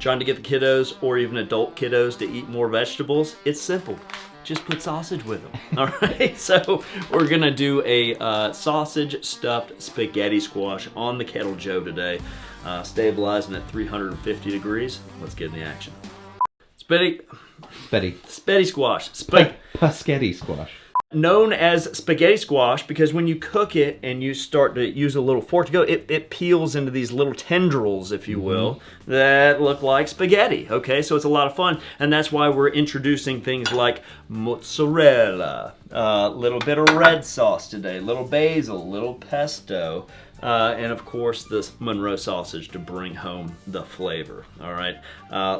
Trying to get the kiddos or even adult kiddos to eat more vegetables? It's simple. Just put sausage with them. All right, so we're gonna do a sausage stuffed spaghetti squash on the Kettle Joe today, stabilizing at 350 degrees. Let's get in the action. Spaghetti squash. Spaghetti squash. Known as spaghetti squash because when you cook it and you start to use a little fork to go, it peels into these little tendrils, if you will, that look like spaghetti. Okay, so it's a lot of fun, and that's why we're introducing things like mozzarella, a little bit of red sauce today, little basil, little pesto, and of course this Monroe sausage to bring home the flavor. All right,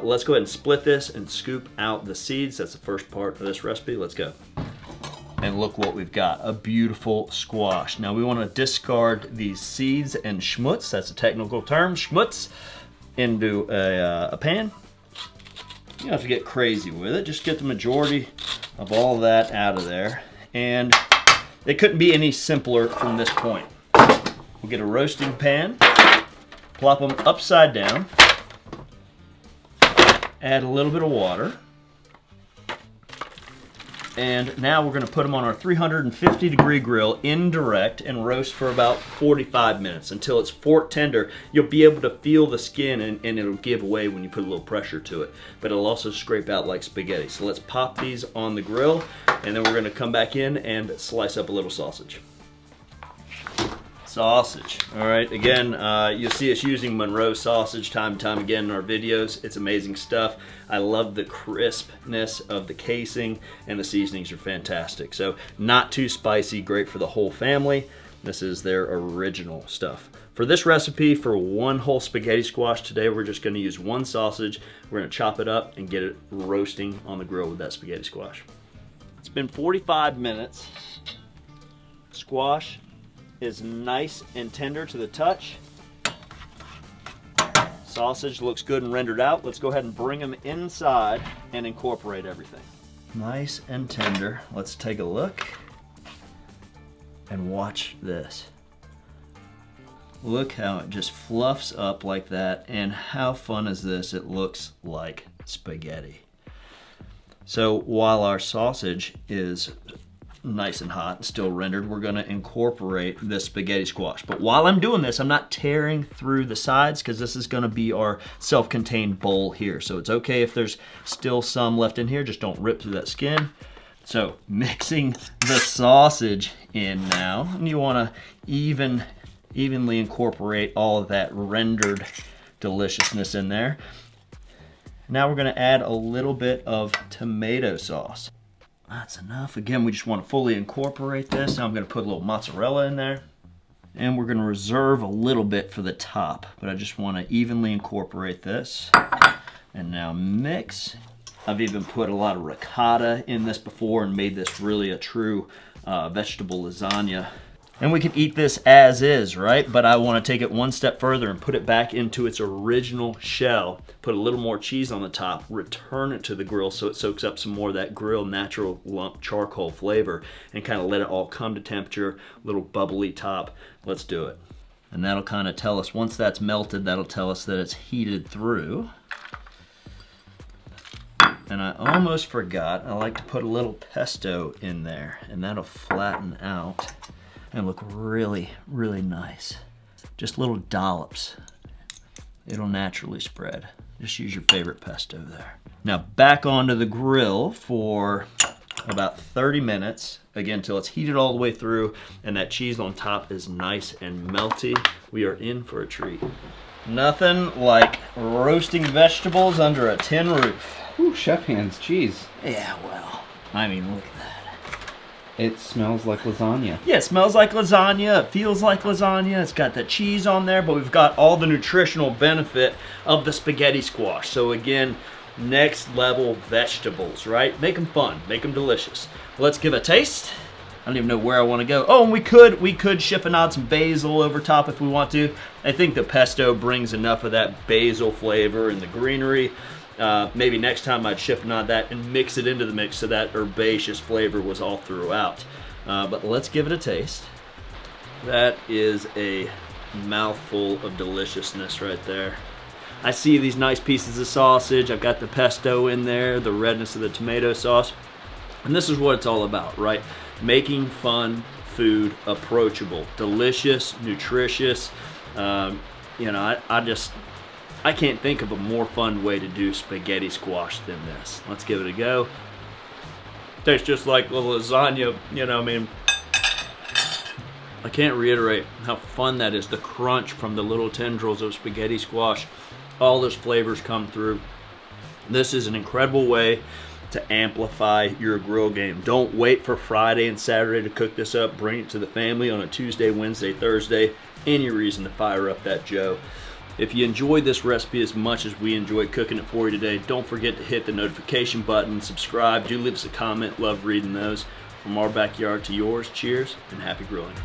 let's go ahead and split this and scoop out the seeds. That's the first part of this recipe. Let's go. And look what we've got, a beautiful squash. Now we want to discard these seeds and schmutz, that's a technical term, schmutz, into a pan. You don't have to get crazy with it, just get the majority of all of that out of there. And it couldn't be any simpler from this point. We'll get a roasting pan, plop them upside down, add a little bit of water. And now we're going to put them on our 350 degree grill indirect and roast for about 45 minutes until it's fork tender. You'll be able to feel the skin and it'll give away when you put a little pressure to it, but it'll also scrape out like spaghetti. So let's pop these on the grill and then we're going to come back in and slice up a little sausage. Sausage. All right, again, you'll see us using Monroe sausage time and time again in our videos. It's amazing stuff. I love the crispness of the casing, and the seasonings are fantastic. So not too spicy, great for the whole family. This is their original stuff. For this recipe, for one whole spaghetti squash today, we're just gonna use one sausage. We're gonna chop it up and get it roasting on the grill with that spaghetti squash. It's been 45 minutes. Squash is nice and tender to the touch. Sausage looks good and rendered out. Let's go ahead and bring them inside and incorporate everything. Nice and tender. Let's take a look and watch this. Look how it just fluffs up like that, and how fun is this? It looks like spaghetti. So while our sausage is nice and hot and still rendered, we're going to incorporate this spaghetti squash. But while I'm doing this, I'm not tearing through the sides because this is going to be our self-contained bowl here. So it's okay if there's still some left in here, just don't rip through that skin. So mixing the sausage in now, and you want to evenly incorporate all of that rendered deliciousness in there. Now we're going to add a little bit of tomato sauce. That's enough. Again, we just want to fully incorporate this. Now I'm going to put a little mozzarella in there. And we're going to reserve a little bit for the top. But I just want to evenly incorporate this. And now mix. I've even put a lot of ricotta in this before and made this really a true vegetable lasagna. And we can eat this as is, right? But I want to take it one step further and put it back into its original shell. Put a little more cheese on the top, return it to the grill so it soaks up some more of that grilled natural lump charcoal flavor, and kind of let it all come to temperature, little bubbly top. Let's do it. And that'll kind of tell us, once that's melted, that'll tell us that it's heated through. And I almost forgot, I like to put a little pesto in there, and that'll flatten out and look really, really nice. Just little dollops. It'll naturally spread. Just use your favorite pesto there. Now back onto the grill for about 30 minutes, again, till it's heated all the way through and that cheese on top is nice and melty. We are in for a treat. Nothing like roasting vegetables under a tin roof. Ooh, chef hands cheese. Yeah, well, I mean, look at that. It smells like lasagna. Yeah, it smells like lasagna, it feels like lasagna, it's got the cheese on there, but we've got all the nutritional benefit of the spaghetti squash. So again, next level vegetables, right? Make them fun, make them delicious. Let's give it a taste. I don't even know where I want to go. Oh, and we could chiffonade some basil over top if we want to. I think the pesto brings enough of that basil flavor and the greenery. Maybe next time I'd chiffonade that and mix it into the mix so that herbaceous flavor was all throughout. But let's give it a taste. That is a mouthful of deliciousness right there. I see these nice pieces of sausage. I've got the pesto in there, the redness of the tomato sauce. And this is what it's all about, right? Making fun food approachable, delicious, nutritious. You know, I can't think of a more fun way to do spaghetti squash than this. Let's give it a go. Tastes just like the lasagna, you know, I mean, I can't reiterate how fun that is. The crunch from the little tendrils of spaghetti squash, all those flavors come through. This is an incredible way to amplify your grill game. Don't wait for Friday and Saturday to cook this up. Bring it to the family on a Tuesday, Wednesday, Thursday. Any reason to fire up that Joe. If you enjoyed this recipe as much as we enjoyed cooking it for you today, don't forget to hit the notification button, subscribe, do leave us a comment. Love reading those. From our backyard to yours, cheers and happy grilling.